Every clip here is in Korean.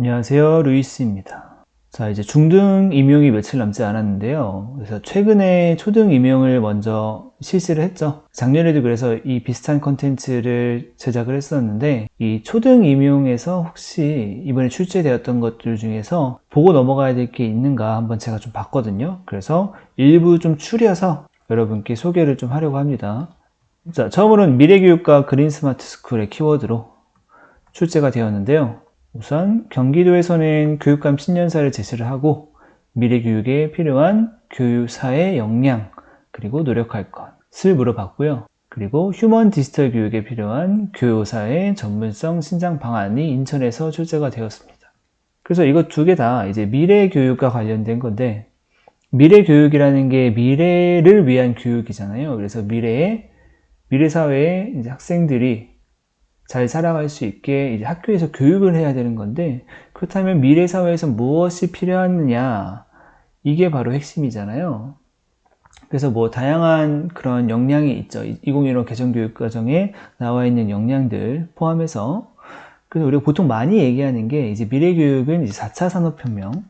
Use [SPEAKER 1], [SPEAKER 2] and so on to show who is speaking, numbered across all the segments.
[SPEAKER 1] 안녕하세요, 루이스입니다. 자, 이제 중등 임용이 며칠 남지 않았는데요. 그래서 최근에 초등 임용을 먼저 실시를 했죠. 작년에도 그래서 이 비슷한 컨텐츠를 제작을 했었는데, 이 초등 임용에서 혹시 이번에 출제되었던 것들 중에서 보고 넘어가야 될 게 있는가 한번 제가 좀 봤거든요. 그래서 일부 좀 추려서 여러분께 소개를 좀 하려고 합니다. 자, 처음으로는 미래교육과 그린 스마트 스쿨의 키워드로 출제가 되었는데요. 우선 경기도에서는 교육감 신년사를 제시를 하고 미래교육에 필요한 교사의 역량 그리고 노력할 것을 물어봤고요. 그리고 휴먼 디지털 교육에 필요한 교사의 전문성 신장 방안이 인천에서 출제가 되었습니다. 그래서 이거 두 개 다 이제 미래교육과 관련된 건데, 미래교육이라는 게 미래를 위한 교육이잖아요. 그래서 미래 사회에 이제 학생들이 잘 살아갈 수 있게 이제 학교에서 교육을 해야 되는 건데, 그렇다면 미래 사회에서 무엇이 필요하느냐, 이게 바로 핵심이잖아요. 그래서 뭐 다양한 그런 역량이 있죠. 2015 개정교육과정에 나와 있는 역량들 포함해서. 그래서 우리가 보통 많이 얘기하는 게 이제 미래교육은 이제 4차 산업혁명,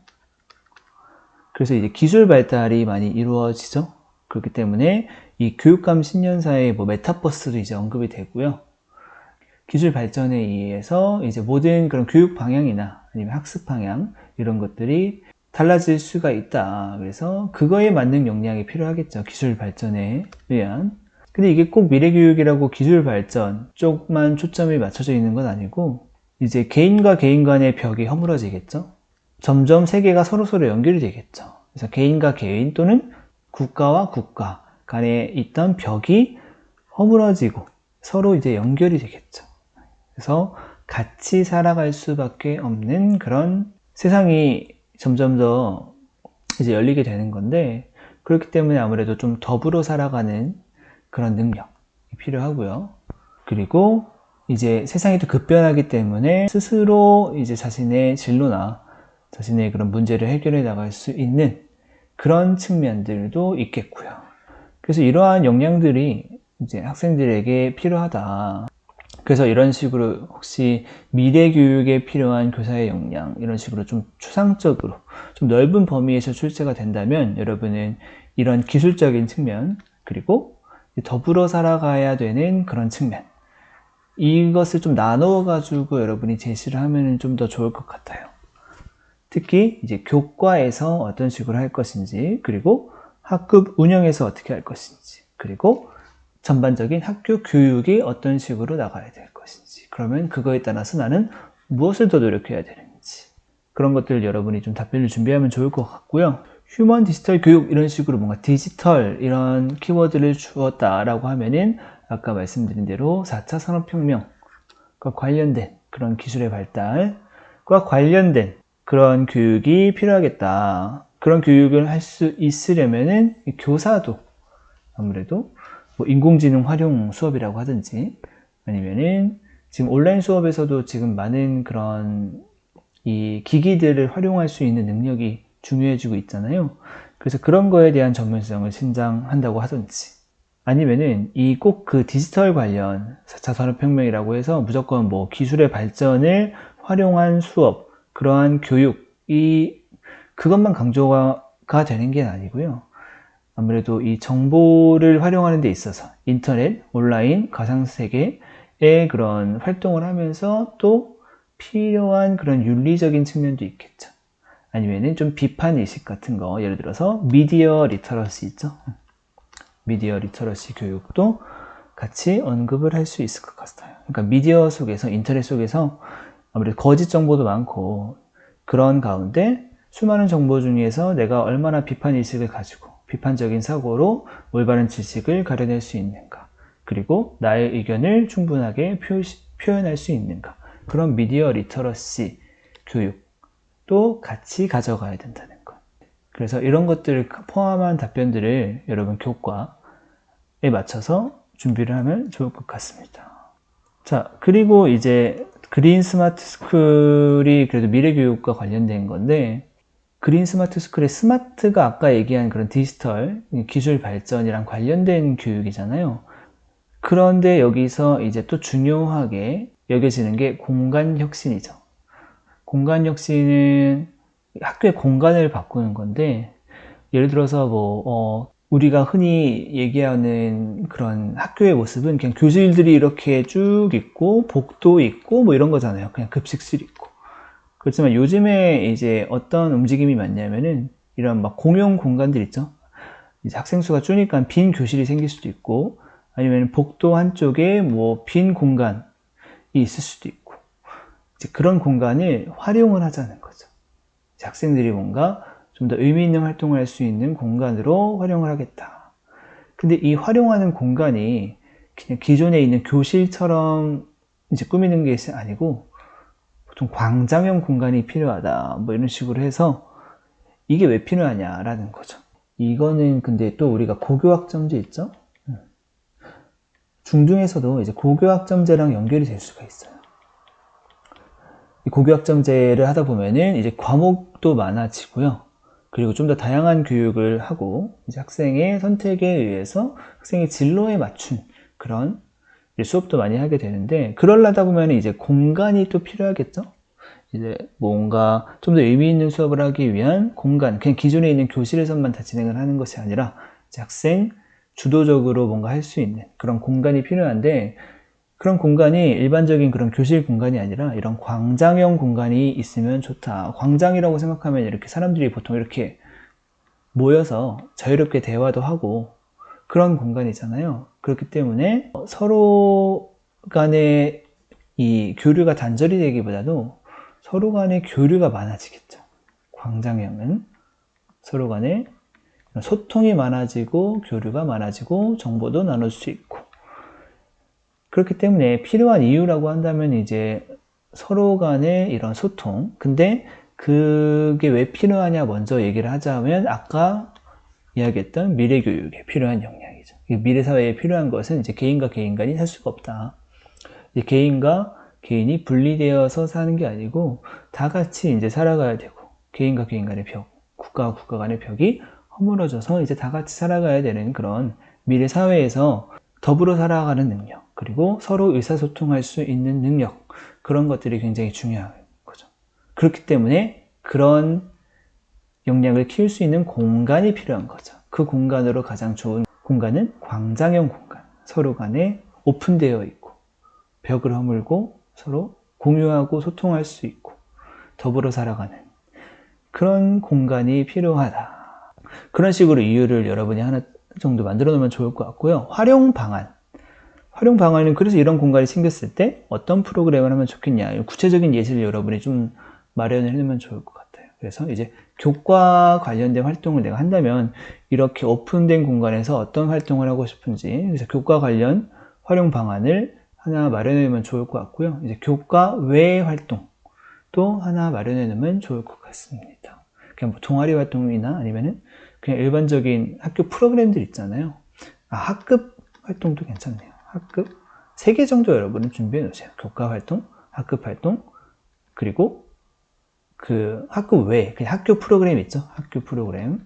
[SPEAKER 1] 그래서 이제 기술 발달이 많이 이루어지죠. 그렇기 때문에 이 교육감 신년사의 뭐 메타버스도 이제 언급이 되고요. 기술 발전에 의해서 이제 모든 그런 교육 방향이나 아니면 학습 방향 이런 것들이 달라질 수가 있다. 그래서 그거에 맞는 역량이 필요하겠죠. 기술 발전에 의한. 근데 이게 꼭 미래교육이라고 기술 발전 쪽만 초점이 맞춰져 있는 건 아니고, 이제 개인과 개인 간의 벽이 허물어지겠죠. 점점 세계가 서로서로 연결이 되겠죠. 그래서 개인과 개인 또는 국가와 국가 간에 있던 벽이 허물어지고 서로 이제 연결이 되겠죠. 그래서 같이 살아갈 수밖에 없는 그런 세상이 점점 더 이제 열리게 되는 건데, 그렇기 때문에 아무래도 좀 더불어 살아가는 그런 능력이 필요하고요. 그리고 이제 세상이 또 급변하기 때문에 스스로 이제 자신의 진로나 자신의 그런 문제를 해결해 나갈 수 있는 그런 측면들도 있겠고요. 그래서 이러한 역량들이 이제 학생들에게 필요하다. 그래서 이런 식으로 혹시 미래 교육에 필요한 교사의 역량, 이런 식으로 좀 추상적으로 좀 넓은 범위에서 출제가 된다면, 여러분은 이런 기술적인 측면, 그리고 더불어 살아가야 되는 그런 측면, 이것을 좀 나누어 가지고 여러분이 제시를 하면 좀 더 좋을 것 같아요. 특히 이제 교과에서 어떤 식으로 할 것인지, 그리고 학급 운영에서 어떻게 할 것인지, 그리고 전반적인 학교 교육이 어떤 식으로 나가야 될 것인지, 그러면 그거에 따라서 나는 무엇을 더 노력해야 되는지, 그런 것들 여러분이 좀 답변을 준비하면 좋을 것 같고요. 휴먼 디지털 교육, 이런 식으로 뭔가 디지털 이런 키워드를 주었다라고 하면은 아까 말씀드린 대로 4차 산업혁명과 관련된 그런 기술의 발달과 관련된 그런 교육이 필요하겠다. 그런 교육을 할 수 있으려면은 교사도 아무래도 뭐 인공지능 활용 수업이라고 하든지, 아니면은 지금 온라인 수업에서도 지금 많은 그런 이 기기들을 활용할 수 있는 능력이 중요해지고 있잖아요. 그래서 그런 거에 대한 전문성을 신장한다고 하든지, 아니면은 이 꼭 그 디지털 관련 4차 산업혁명이라고 해서 무조건 뭐 기술의 발전을 활용한 수업, 그러한 교육이 그것만 강조가 되는 게 아니고요. 아무래도 이 정보를 활용하는 데 있어서 인터넷, 온라인, 가상세계의 그런 활동을 하면서 또 필요한 그런 윤리적인 측면도 있겠죠. 아니면은 좀 비판의식 같은 거, 예를 들어서 미디어 리터러시 있죠. 미디어 리터러시 교육도 같이 언급을 할 수 있을 것 같아요. 그러니까 미디어 속에서, 인터넷 속에서 아무래도 거짓 정보도 많고, 그런 가운데 수많은 정보 중에서 내가 얼마나 비판의식을 가지고 비판적인 사고로 올바른 지식을 가려낼 수 있는가, 그리고 나의 의견을 충분하게 표현할 수 있는가, 그런 미디어 리터러시 교육도 같이 가져가야 된다는 것. 그래서 이런 것들을 포함한 답변들을 여러분 교과에 맞춰서 준비를 하면 좋을 것 같습니다. 자, 그리고 이제 그린 스마트 스쿨이 그래도 미래교육과 관련된 건데, 그린 스마트 스쿨의 스마트가 아까 얘기한 그런 디지털 기술 발전이랑 관련된 교육이잖아요. 그런데 여기서 이제 또 중요하게 여겨지는 게 공간 혁신이죠. 공간혁신은 학교의 공간을 바꾸는 건데, 예를 들어서 우리가 흔히 얘기하는 그런 학교의 모습은 그냥 교실들이 이렇게 쭉 있고 복도 있고 뭐 이런 거잖아요. 그냥 급식실 있고. 그렇지만 요즘에 이제 어떤 움직임이 많냐면은 이런 막 공용 공간들 있죠. 이제 학생 수가 줄니까 빈 교실이 생길 수도 있고, 아니면 복도 한쪽에 뭐 빈 공간이 있을 수도 있고, 이제 그런 공간을 활용을 하자는 거죠. 이제 학생들이 뭔가 좀 더 의미 있는 활동을 할 수 있는 공간으로 활용을 하겠다. 근데 이 활용하는 공간이 그냥 기존에 있는 교실처럼 이제 꾸미는 게 아니고 보통 광장형 공간이 필요하다. 뭐 이런 식으로 해서 이게 왜 필요하냐라는 거죠. 이거는 근데 또 우리가 고교학점제 있죠? 중등에서도 이제 고교학점제랑 연결이 될 수가 있어요. 이 고교학점제를 하다 보면은 이제 과목도 많아지고요. 그리고 좀 더 다양한 교육을 하고 이제 학생의 선택에 의해서 학생의 진로에 맞춘 그런 수업도 많이 하게 되는데, 그러려다 보면 이제 공간이 또 필요하겠죠. 이제 뭔가 좀 더 의미 있는 수업을 하기 위한 공간, 그냥 기존에 있는 교실에서만 다 진행을 하는 것이 아니라 이제 학생 주도적으로 뭔가 할 수 있는 그런 공간이 필요한데, 그런 공간이 일반적인 그런 교실 공간이 아니라 이런 광장형 공간이 있으면 좋다. 광장이라고 생각하면 이렇게 사람들이 보통 이렇게 모여서 자유롭게 대화도 하고 그런 공간이잖아요. 그렇기 때문에 서로 간의 이 교류가 단절이 되기보다도 서로 간의 교류가 많아지겠죠. 광장형은 서로 간에 소통이 많아지고 교류가 많아지고 정보도 나눌 수 있고, 그렇기 때문에 필요한 이유라고 한다면 이제 서로 간의 이런 소통. 근데 그게 왜 필요하냐 먼저 얘기를 하자면 아까 이야기했던 미래 교육에 필요한 역량이죠. 미래 사회에 필요한 것은 이제 개인과 개인 간이 살 수가 없다. 이제 개인과 개인이 분리되어서 사는 게 아니고 다 같이 이제 살아가야 되고, 개인과 개인 간의 벽, 국가와 국가 간의 벽이 허물어져서 이제 다 같이 살아가야 되는 그런 미래 사회에서 더불어 살아가는 능력, 그리고 서로 의사소통할 수 있는 능력, 그런 것들이 굉장히 중요한 거죠. 그렇기 때문에 그런 역량을 키울 수 있는 공간이 필요한 거죠. 그 공간으로 가장 좋은 공간은 광장형 공간, 서로 간에 오픈되어 있고 벽을 허물고 서로 공유하고 소통할 수 있고 더불어 살아가는 그런 공간이 필요하다. 그런 식으로 이유를 여러분이 하나 정도 만들어 놓으면 좋을 것 같고요. 활용 방안은 그래서 이런 공간이 생겼을 때 어떤 프로그램을 하면 좋겠냐, 구체적인 예시를 여러분이 좀 마련을 해놓으면 좋을 것 같아요. 그래서 이제 교과 관련된 활동을 내가 한다면 이렇게 오픈된 공간에서 어떤 활동을 하고 싶은지, 그래서 교과 관련 활용 방안을 하나 마련해 놓으면 좋을 것 같고요. 이제 교과 외의 활동도 하나 마련해 놓으면 좋을 것 같습니다. 그냥 뭐 동아리 활동이나 아니면은 그냥 일반적인 학교 프로그램들 있잖아요. 학급 활동도 괜찮네요. 학급 3개 정도 여러분은 준비해 놓으세요. 교과 활동, 학급 활동, 그리고 그 학급 외에 그냥 학교 프로그램 있죠. 학교 프로그램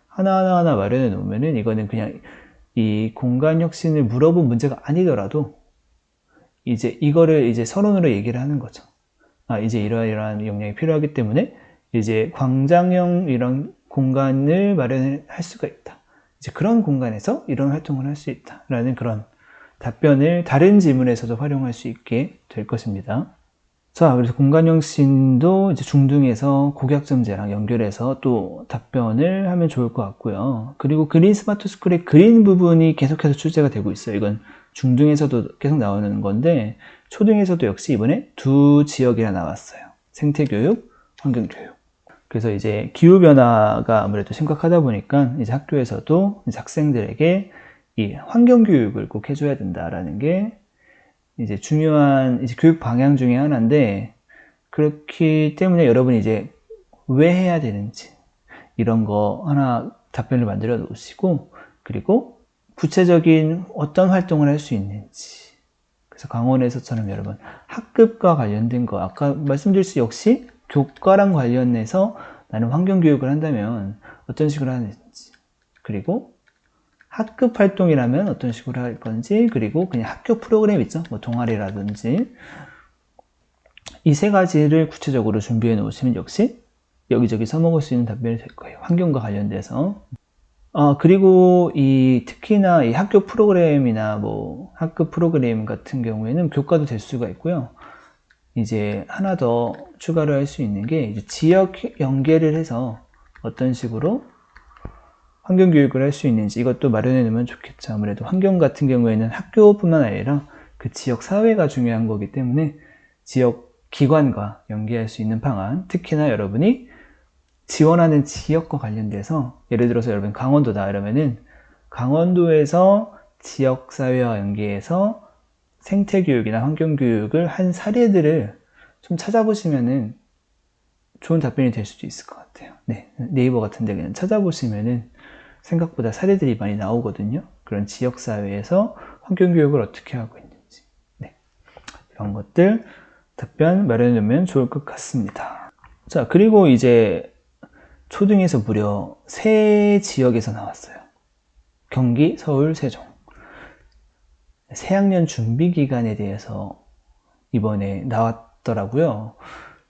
[SPEAKER 1] 하나하나 마련해 놓으면은 이거는 그냥 이 공간 혁신을 물어본 문제가 아니더라도 이제 이거를 이제 서론으로 얘기를 하는 거죠. 이제 이러이러한 역량이 필요하기 때문에 이제 광장형 이런 공간을 마련할 수가 있다. 이제 그런 공간에서 이런 활동을 할 수 있다라는 그런 답변을 다른 질문에서도 활용할 수 있게 될 것입니다. 자, 그래서 공간혁신도 이제 중등에서 고교학점제랑 연결해서 또 답변을 하면 좋을 것 같고요. 그리고 그린 스마트 스쿨의 그린 부분이 계속해서 출제가 되고 있어요. 이건 중등에서도 계속 나오는 건데 초등에서도 역시 이번에 2 지역이나 나왔어요. 생태교육, 환경교육. 그래서 이제 기후변화가 아무래도 심각하다 보니까 이제 학교에서도 이제 학생들에게 이 환경교육을 꼭 해줘야 된다라는 게 이제 중요한 이제 교육 방향 중에 하나인데, 그렇기 때문에 여러분이 이제 왜 해야 되는지 이런 거 하나 답변을 만들어 놓으시고, 그리고 구체적인 어떤 활동을 할 수 있는지. 그래서 강원에서처럼 여러분 학급과 관련된 거, 아까 말씀드렸듯이 역시 교과랑 관련해서 나는 환경교육을 한다면 어떤 식으로 하는지, 그리고 학급 활동이라면 어떤 식으로 할 건지, 그리고 그냥 학교 프로그램 있죠. 뭐 동아리라든지 이 세 가지를 구체적으로 준비해 놓으시면 역시 여기저기 써먹을 수 있는 답변이 될 거예요. 환경과 관련돼서. 그리고 특히나 이 학교 프로그램이나 뭐 학급 프로그램 같은 경우에는 교과도 될 수가 있고요. 이제 하나 더 추가로 할 수 있는 게 이제 지역 연계를 해서 어떤 식으로 환경교육을 할 수 있는지 이것도 마련해 놓으면 좋겠죠. 아무래도 환경 같은 경우에는 학교뿐만 아니라 그 지역 사회가 중요한 거기 때문에 지역 기관과 연계할 수 있는 방안, 특히나 여러분이 지원하는 지역과 관련돼서 예를 들어서 여러분 강원도다 이러면은 강원도에서 지역사회와 연계해서 생태교육이나 환경교육을 한 사례들을 좀 찾아보시면은 좋은 답변이 될 수도 있을 것 같아요. 네, 네이버 같은 데 그냥 찾아보시면은 생각보다 사례들이 많이 나오거든요. 그런 지역사회에서 환경교육을 어떻게 하고 있는지. 네, 이런 것들 답변 마련해 놓으면 좋을 것 같습니다. 자, 그리고 이제 초등에서 무려 3지역에서 나왔어요. 경기, 서울, 세종. 새학년 준비 기간에 대해서 이번에 나왔더라고요.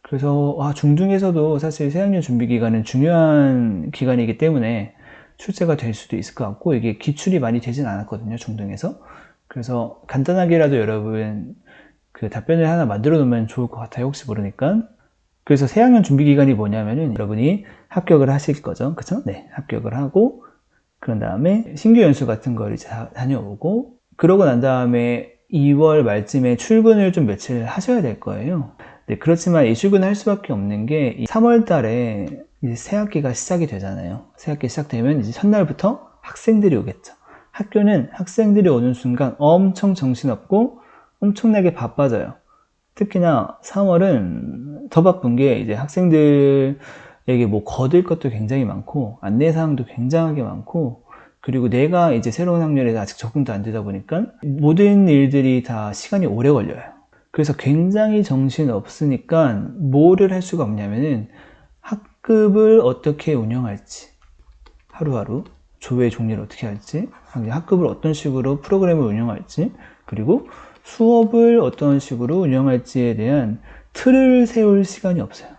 [SPEAKER 1] 그래서 중등에서도 사실 새학년 준비 기간은 중요한 기간이기 때문에 출제가 될 수도 있을 것 같고 이게 기출이 많이 되진 않았거든요, 중등에서. 그래서 간단하게라도 여러분 그 답변을 하나 만들어 놓으면 좋을 것 같아요, 혹시 모르니까. 그래서 새학년 준비 기간이 뭐냐면은 여러분이 합격을 하실 거죠, 그쵸? 네, 합격을 하고 그런 다음에 신규 연수 같은 걸 이제 다녀오고 그러고 난 다음에 2월 말쯤에 출근을 좀 며칠 하셔야 될 거예요. 네, 그렇지만 이 출근을 할 수밖에 없는 게 3월 달에 이제 새학기가 시작이 되잖아요. 새학기 시작되면 이제 첫날부터 학생들이 오겠죠. 학교는 학생들이 오는 순간 엄청 정신없고 엄청나게 바빠져요. 특히나 3월은 더 바쁜 게 이제 학생들에게 뭐 거들 것도 굉장히 많고 안내사항도 굉장하게 많고 그리고 내가 이제 새로운 학년에 아직 적응도 안 되다 보니까 모든 일들이 다 시간이 오래 걸려요. 그래서 굉장히 정신 없으니까 뭐를 할 수가 없냐면은 학급을 어떻게 운영할지 하루하루 조회 종류를 어떻게 할지 학급을 어떤 식으로 프로그램을 운영할지 그리고 수업을 어떤 식으로 운영할지에 대한 틀을 세울 시간이 없어요.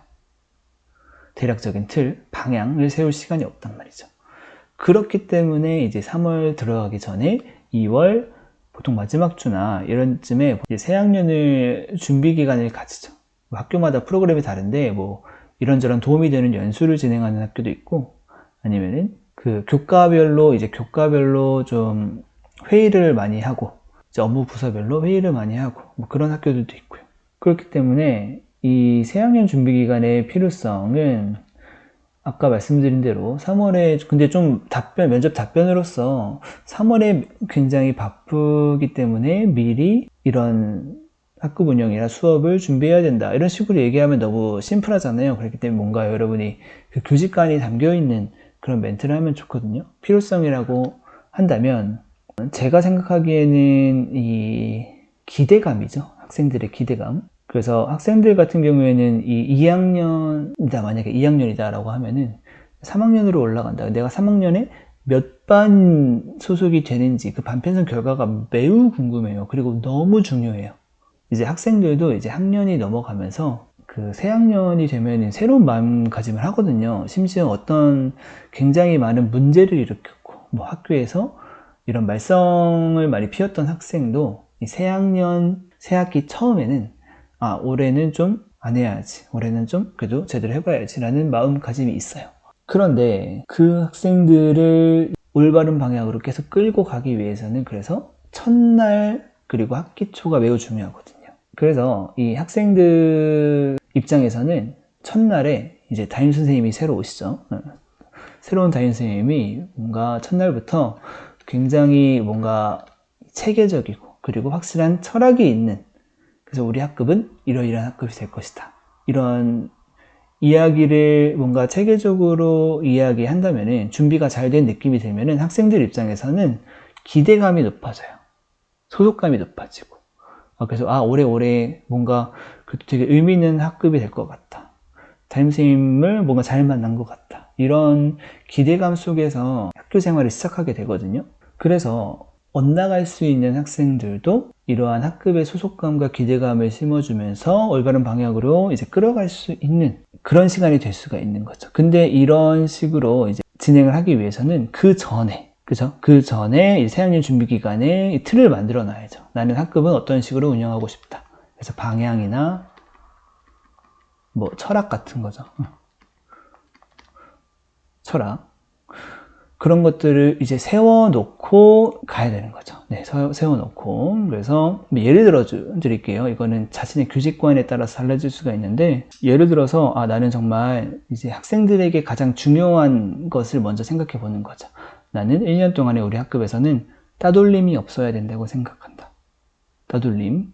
[SPEAKER 1] 대략적인 틀, 방향을 세울 시간이 없단 말이죠. 그렇기 때문에 이제 3월 들어가기 전에 2월 보통 마지막 주나 이런 쯤에 이제 새학년을 준비 기간을 가지죠. 학교마다 프로그램이 다른데 뭐 이런저런 도움이 되는 연수를 진행하는 학교도 있고 아니면은 그 교과별로 좀 회의를 많이 하고 이제 업무 부서별로 회의를 많이 하고 뭐 그런 학교들도 있고요. 그렇기 때문에 이 새학년 준비 기간의 필요성은 아까 말씀드린 대로 3월에 근데 좀 면접 답변으로서 3월에 굉장히 바쁘기 때문에 미리 이런 학급 운영이나 수업을 준비해야 된다 이런 식으로 얘기하면 너무 심플하잖아요. 그렇기 때문에 뭔가 여러분이 그 교직관이 담겨있는 그런 멘트를 하면 좋거든요. 필요성이라고 한다면 제가 생각하기에는 이 기대감이죠. 학생들의 기대감. 그래서 학생들 같은 경우에는 이 2학년이다, 만약에 2학년이다 라고 하면은 3학년으로 올라간다. 내가 3학년에 몇 반 소속이 되는지 그 반편성 결과가 매우 궁금해요. 그리고 너무 중요해요. 이제 학생들도 이제 학년이 넘어가면서 그 새 학년이 되면 새로운 마음가짐을 하거든요. 심지어 어떤 굉장히 많은 문제를 일으켰고, 뭐 학교에서 이런 말썽을 많이 피웠던 학생도 이 새 학년, 새 학기 처음에는 올해는 좀 안 해야지. 올해는 좀 그래도 제대로 해봐야지. 라는 마음가짐이 있어요. 그런데 그 학생들을 올바른 방향으로 계속 끌고 가기 위해서는 그래서 첫날 그리고 학기 초가 매우 중요하거든요. 그래서 이 학생들 입장에서는 첫날에 이제 담임 선생님이 새로 오시죠. 새로운 담임 선생님이 뭔가 첫날부터 굉장히 뭔가 체계적이고 그리고 확실한 철학이 있는 그래서 우리 학급은 이러이러한 학급이 될 것이다. 이런 이야기를 뭔가 체계적으로 이야기한다면은 준비가 잘 된 느낌이 들면은 학생들 입장에서는 기대감이 높아져요. 소속감이 높아지고. 그래서 올해 뭔가 되게 의미 있는 학급이 될 것 같다. 담임선생님을 뭔가 잘 만난 것 같다. 이런 기대감 속에서 학교 생활을 시작하게 되거든요. 그래서 엇나갈 수 있는 학생들도 이러한 학급의 소속감과 기대감을 심어주면서 올바른 방향으로 이제 끌어갈 수 있는 그런 시간이 될 수가 있는 거죠. 근데 이런 식으로 이제 진행을 하기 위해서는 그 전에, 그죠? 그 전에 새학년 준비 기간에 이 틀을 만들어 놔야죠. 나는 학급은 어떤 식으로 운영하고 싶다. 그래서 방향이나 뭐 철학 같은 거죠. 철학. 그런 것들을 이제 세워놓고 가야 되는 거죠. 네, 세워놓고. 그래서 예를 들어 드릴게요. 이거는 자신의 규칙관에 따라서 달라질 수가 있는데, 예를 들어서 나는 정말 이제 학생들에게 가장 중요한 것을 먼저 생각해 보는 거죠. 나는 1년 동안에 우리 학급에서는 따돌림이 없어야 된다고 생각한다. 따돌림.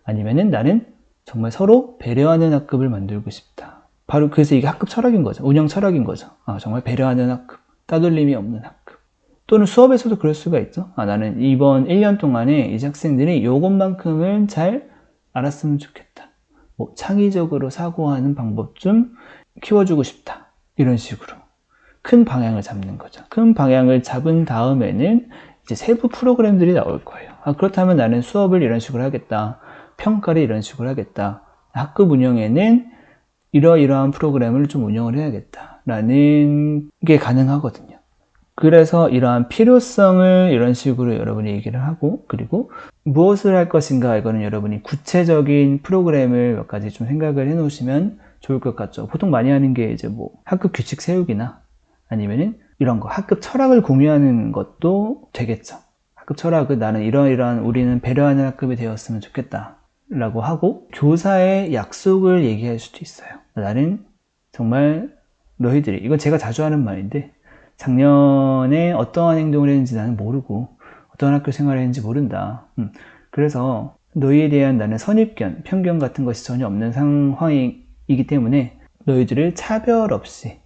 [SPEAKER 1] 아니면은 나는 정말 서로 배려하는 학급을 만들고 싶다. 바로 그래서 이게 학급 철학인 거죠. 운영 철학인 거죠. 정말 배려하는 학급. 따돌림이 없는 학급. 또는 수업에서도 그럴 수가 있죠. 나는 이번 1년 동안에 이제 학생들이 이것만큼은 잘 알았으면 좋겠다. 뭐 창의적으로 사고하는 방법 좀 키워주고 싶다. 이런 식으로 큰 방향을 잡는 거죠. 큰 방향을 잡은 다음에는 이제 세부 프로그램들이 나올 거예요. 그렇다면 나는 수업을 이런 식으로 하겠다. 평가를 이런 식으로 하겠다. 학급 운영에는 이러이러한 프로그램을 좀 운영을 해야겠다. 라는 게 가능하거든요. 그래서 이러한 필요성을 이런 식으로 여러분이 얘기를 하고, 그리고 무엇을 할 것인가, 이거는 여러분이 구체적인 프로그램을 몇 가지 좀 생각을 해 놓으시면 좋을 것 같죠. 보통 많이 하는 게 이제 뭐 학급 규칙 세우기나 아니면은 이런 거, 학급 철학을 공유하는 것도 되겠죠. 학급 철학은 나는 이러이러한 우리는 배려하는 학급이 되었으면 좋겠다. 라고 하고, 교사의 약속을 얘기할 수도 있어요. 나는 정말 너희들이, 이건 제가 자주 하는 말인데, 작년에 어떠한 행동을 했는지 나는 모르고 어떠한 학교 생활을 했는지 모른다. 그래서 너희에 대한 나는 선입견, 편견 같은 것이 전혀 없는 상황이기 때문에 너희들을 차별 없이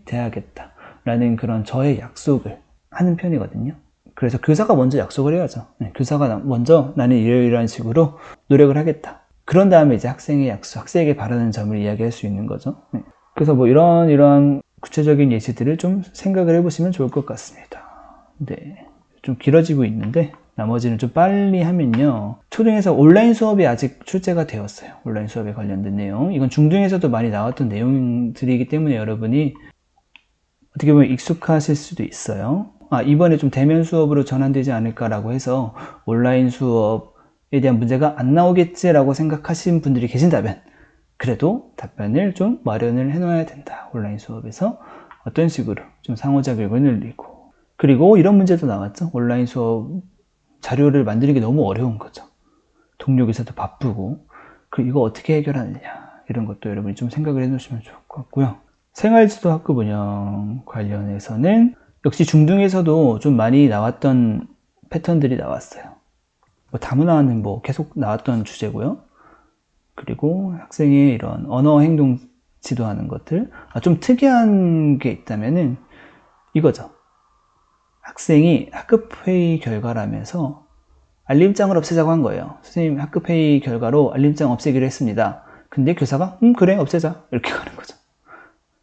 [SPEAKER 1] 대하겠다 라는 그런 저의 약속을 하는 편이거든요. 그래서 교사가 먼저 약속을 해야죠. 교사가 먼저 나는 이러이러한 식으로 노력을 하겠다. 그런 다음에 이제 학생의 약속, 학생에게 바라는 점을 이야기할 수 있는 거죠. 그래서 뭐 이런 구체적인 예시들을 좀 생각을 해보시면 좋을 것 같습니다. 네, 좀 길어지고 있는데 나머지는 좀 빨리 하면요. 초등에서 온라인 수업이 아직 출제가 되었어요. 온라인 수업에 관련된 내용. 이건 중등에서도 많이 나왔던 내용들이기 때문에 여러분이 어떻게 보면 익숙하실 수도 있어요. 이번에 좀 대면 수업으로 전환되지 않을까라고 해서 온라인 수업에 대한 문제가 안 나오겠지라고 생각하시는 분들이 계신다면 그래도 답변을 좀 마련을 해놔야 된다. 온라인 수업에서 어떤 식으로 좀 상호작용을 늘리고. 그리고 이런 문제도 나왔죠. 온라인 수업 자료를 만드는 게 너무 어려운 거죠. 동료 교사도 바쁘고. 이거 어떻게 해결하느냐. 이런 것도 여러분이 좀 생각을 해놓으시면 좋을 것 같고요. 생활지도 학급 운영 관련해서는 역시 중등에서도 좀 많이 나왔던 패턴들이 나왔어요. 다문화는 계속 나왔던 주제고요. 그리고 학생의 이런 언어 행동 지도하는 것들. 좀 특이한 게 있다면은 이거죠. 학생이 학급회의 결과라면서 알림장을 없애자고 한 거예요. 선생님, 학급회의 결과로 알림장 없애기로 했습니다. 근데 교사가 그래 없애자 이렇게 가는 거죠.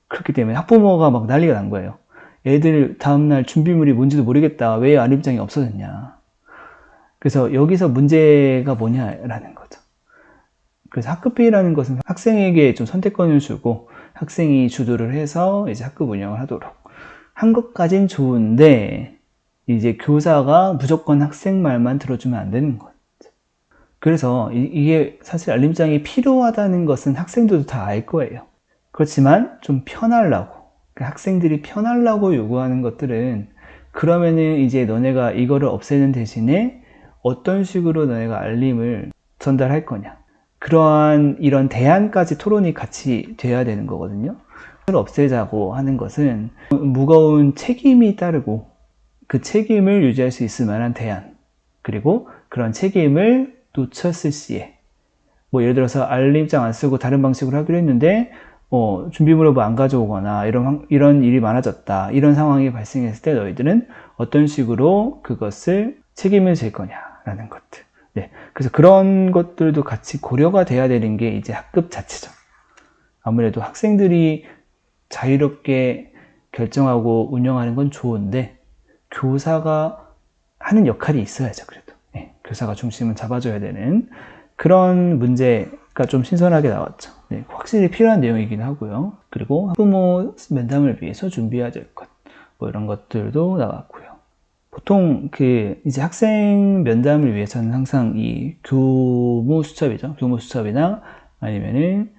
[SPEAKER 1] 그렇기 때문에 학부모가 막 난리가 난 거예요. 애들 다음날 준비물이 뭔지도 모르겠다. 왜 알림장이 없어졌냐. 그래서 여기서 문제가 뭐냐라는 거죠. 그래서 학급회의라는 것은 학생에게 좀 선택권을 주고 학생이 주도를 해서 이제 학급 운영을 하도록 한 것까진 좋은데 이제 교사가 무조건 학생 말만 들어주면 안 되는 거죠. 그래서 이게 사실 알림장이 필요하다는 것은 학생들도 다 알 거예요. 그렇지만 좀 편하려고, 학생들이 편하려고 요구하는 것들은 그러면은 이제 너네가 이거를 없애는 대신에 어떤 식으로 너네가 알림을 전달할 거냐, 그러한 이런 대안까지 토론이 같이 돼야 되는 거거든요. 그걸 없애자고 하는 것은 무거운 책임이 따르고 그 책임을 유지할 수 있을 만한 대안, 그리고 그런 책임을 놓쳤을 시에 예를 들어서 알림장 안 쓰고 다른 방식으로 하기로 했는데 준비물을 안 가져오거나 이런 일이 많아졌다, 이런 상황이 발생했을 때 너희들은 어떤 식으로 그것을 책임을 질 거냐라는 것들. 네, 그래서 그런 것들도 같이 고려가 돼야 되는 게 이제 학급 자체죠. 아무래도 학생들이 자유롭게 결정하고 운영하는 건 좋은데 교사가 하는 역할이 있어야죠. 그래도 네, 교사가 중심을 잡아줘야 되는 그런 문제가 좀 신선하게 나왔죠. 네, 확실히 필요한 내용이긴 하고요. 그리고 학부모 면담을 위해서 준비해야 될 것, 뭐 이런 것들도 나왔고요. 보통 이제 학생 면담을 위해서는 항상 이 교무 수첩이죠. 교무 수첩이나 아니면은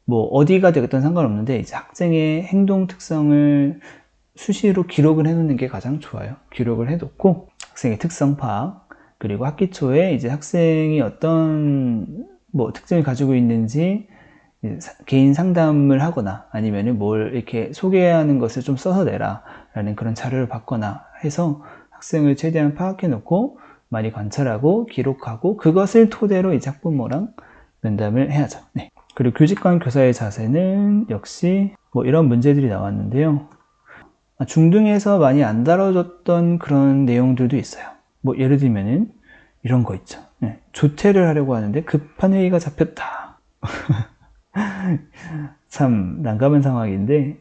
[SPEAKER 1] 뭐 어디가 되겠든 상관없는데 이제 학생의 행동 특성을 수시로 기록을 해놓는 게 가장 좋아요. 기록을 해놓고 학생의 특성 파악, 그리고 학기 초에 이제 학생이 어떤 뭐 특징을 가지고 있는지 개인 상담을 하거나 아니면은 뭘 이렇게 소개하는 것을 좀 써서 내라 라는 그런 자료를 받거나 해서 학생을 최대한 파악해 놓고 많이 관찰하고 기록하고 그것을 토대로 이제 학부모랑 면담을 해야죠. 네. 그리고 교직관 교사의 자세는 역시 뭐 이런 문제들이 나왔는데요. 중등에서 많이 안 다뤄졌던 그런 내용들도 있어요. 뭐 예를 들면은 이런 거 있죠. 네. 조퇴를 하려고 하는데 급한 회의가 잡혔다. 참 난감한 상황인데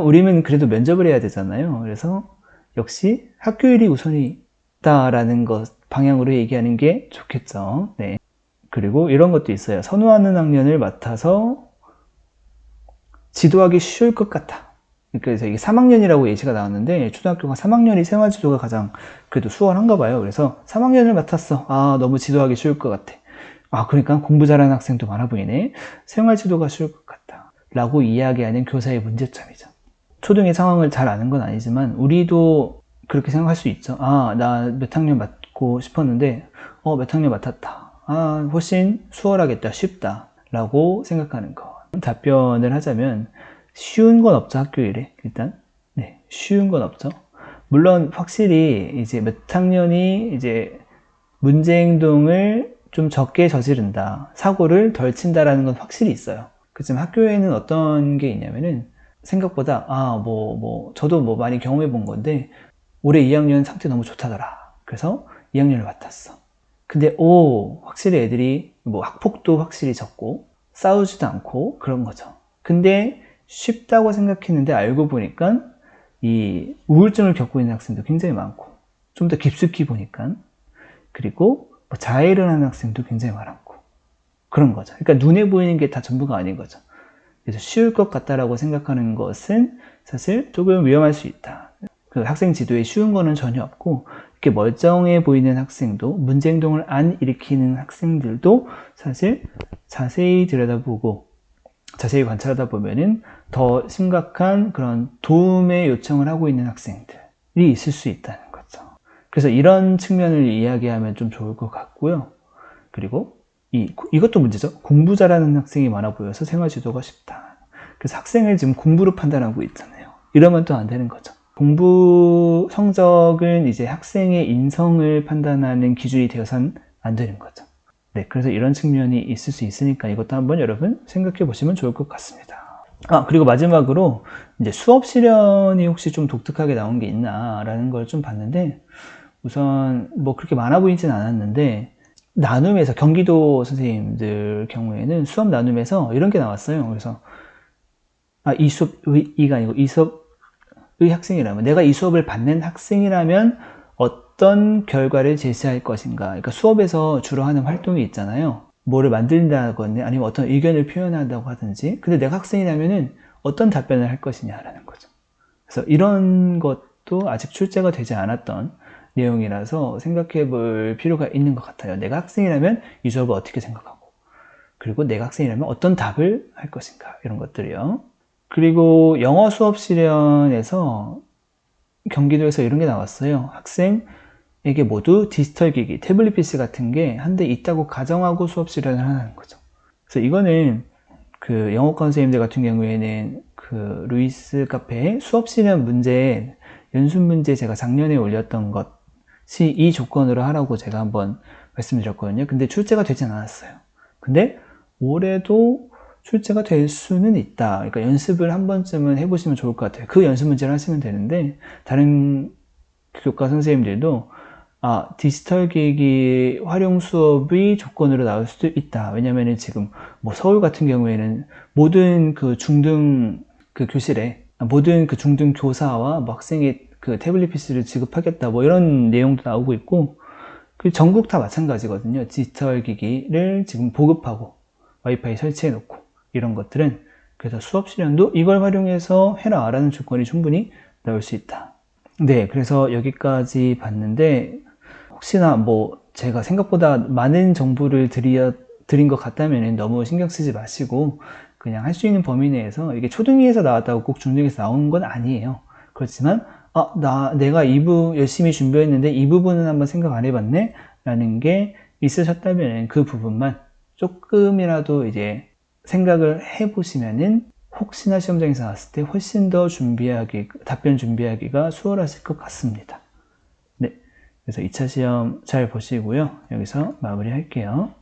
[SPEAKER 1] 우리는 그래도 면접을 해야 되잖아요. 그래서 역시 학교일이 우선이다라는 것 방향으로 얘기하는 게 좋겠죠. 네. 그리고 이런 것도 있어요. 선호하는 학년을 맡아서 지도하기 쉬울 것 같아. 그래서 이게 3학년이라고 예시가 나왔는데 초등학교가 3학년이 생활지도가 가장 그래도 수월한가 봐요. 그래서 3학년을 맡았어. 너무 지도하기 쉬울 것 같아. 그러니까 공부 잘하는 학생도 많아 보이네. 생활지도가 쉬울 것 같다 라고 이야기하는 교사의 문제점이죠. 초등의 상황을 잘 아는 건 아니지만 우리도 그렇게 생각할 수 있죠. 나 몇 학년 맡고 싶었는데 몇 학년 맡았다. 훨씬 수월하겠다, 쉽다 라고 생각하는 거. 답변을 하자면 쉬운 건 없죠. 학교 일에 일단 네, 쉬운 건 없죠. 물론 확실히 이제 몇 학년이 이제 문제 행동을 좀 적게 저지른다, 사고를 덜 친다라는 건 확실히 있어요. 그렇지만 학교에는 어떤 게 있냐면은 생각보다 저도 뭐 많이 경험해 본 건데 올해 2학년 상태 너무 좋다더라. 그래서 2학년을 맡았어. 근데 확실히 애들이 뭐 학폭도 확실히 적고 싸우지도 않고 그런 거죠. 근데 쉽다고 생각했는데 알고 보니까 이 우울증을 겪고 있는 학생도 굉장히 많고 좀 더 깊숙이 보니까 그리고 자해를 하는 학생도 굉장히 많았고 그런 거죠. 그러니까 눈에 보이는 게 다 전부가 아닌 거죠. 그래서 쉬울 것 같다라고 생각하는 것은 사실 조금 위험할 수 있다. 그 학생 지도에 쉬운 거는 전혀 없고 이렇게 멀쩡해 보이는 학생도 문제 행동을 안 일으키는 학생들도 사실 자세히 들여다보고 자세히 관찰하다 보면은 더 심각한 그런 도움의 요청을 하고 있는 학생들이 있을 수 있다는 거죠. 그래서 이런 측면을 이야기하면 좀 좋을 것 같고요. 그리고 이것도 문제죠. 공부 잘하는 학생이 많아 보여서 생활지도가 쉽다. 그래서 학생을 지금 공부로 판단하고 있잖아요. 이러면 또 안 되는 거죠. 공부 성적은 이제 학생의 인성을 판단하는 기준이 되어서는 안 되는 거죠. 네, 그래서 이런 측면이 있을 수 있으니까 이것도 한번 여러분 생각해 보시면 좋을 것 같습니다. 그리고 마지막으로 이제 수업 실현이 혹시 좀 독특하게 나온 게 있나라는 걸 좀 봤는데 우선 뭐 그렇게 많아 보이진 않았는데 나눔에서 경기도 선생님들 경우에는 수업 나눔에서 이런 게 나왔어요. 그래서 이 수업이가 아니고 이 수업의 학생이라면 내가 이 수업을 받는 학생이라면 어떤 결과를 제시할 것인가. 그러니까 수업에서 주로 하는 활동이 있잖아요. 뭐를 만든다거나 아니면 어떤 의견을 표현한다고 하든지. 근데 내가 학생이라면은 어떤 답변을 할 것이냐라는 거죠. 그래서 이런 것도 아직 출제가 되지 않았던 내용이라서 생각해 볼 필요가 있는 것 같아요. 내가 학생이라면 이 수업을 어떻게 생각하고 그리고 내가 학생이라면 어떤 답을 할 것인가 이런 것들이요. 그리고 영어 수업 실현에서 경기도에서 이런 게 나왔어요. 학생에게 모두 디지털 기기, 태블릿 PC 같은 게 한 대 있다고 가정하고 수업 실현을 하는 거죠. 그래서 이거는 그 영어과 선생님들 같은 경우에는 그 루이스 카페에 수업 실현 문제, 연습 문제 제가 작년에 올렸던 것이 이 조건으로 하라고 제가 한번 말씀드렸거든요. 근데 출제가 되진 않았어요. 근데 올해도 출제가 될 수는 있다. 그러니까 연습을 한 번쯤은 해보시면 좋을 것 같아요. 그 연습 문제를 하시면 되는데 다른 교과 선생님들도 디지털 기기 활용 수업이 조건으로 나올 수도 있다. 왜냐면은 지금 뭐 서울 같은 경우에는 모든 그 중등 그 교실에 모든 그 중등 교사와 뭐 학생의 그 태블릿 PC를 지급하겠다 뭐 이런 내용도 나오고 있고, 그 전국 다 마찬가지거든요. 디지털 기기를 지금 보급하고 와이파이 설치해 놓고 이런 것들은, 그래서 수업 시간도 이걸 활용해서 해라 라는 조건이 충분히 나올 수 있다. 네, 그래서 여기까지 봤는데, 혹시나 뭐 제가 생각보다 많은 정보를 드린 것 같다면 너무 신경 쓰지 마시고, 그냥 할 수 있는 범위 내에서, 이게 초등이에서 나왔다고 꼭 중등에서 나온 건 아니에요. 그렇지만 내가 열심히 준비했는데 이 부분은 한번 생각 안 해봤네 라는 게 있으셨다면 그 부분만 조금이라도 이제 생각을 해보시면은 혹시나 시험장에서 나왔을 때 훨씬 더 답변 준비하기가 수월하실 것 같습니다. 네, 그래서 2차 시험 잘 보시고요. 여기서 마무리 할게요.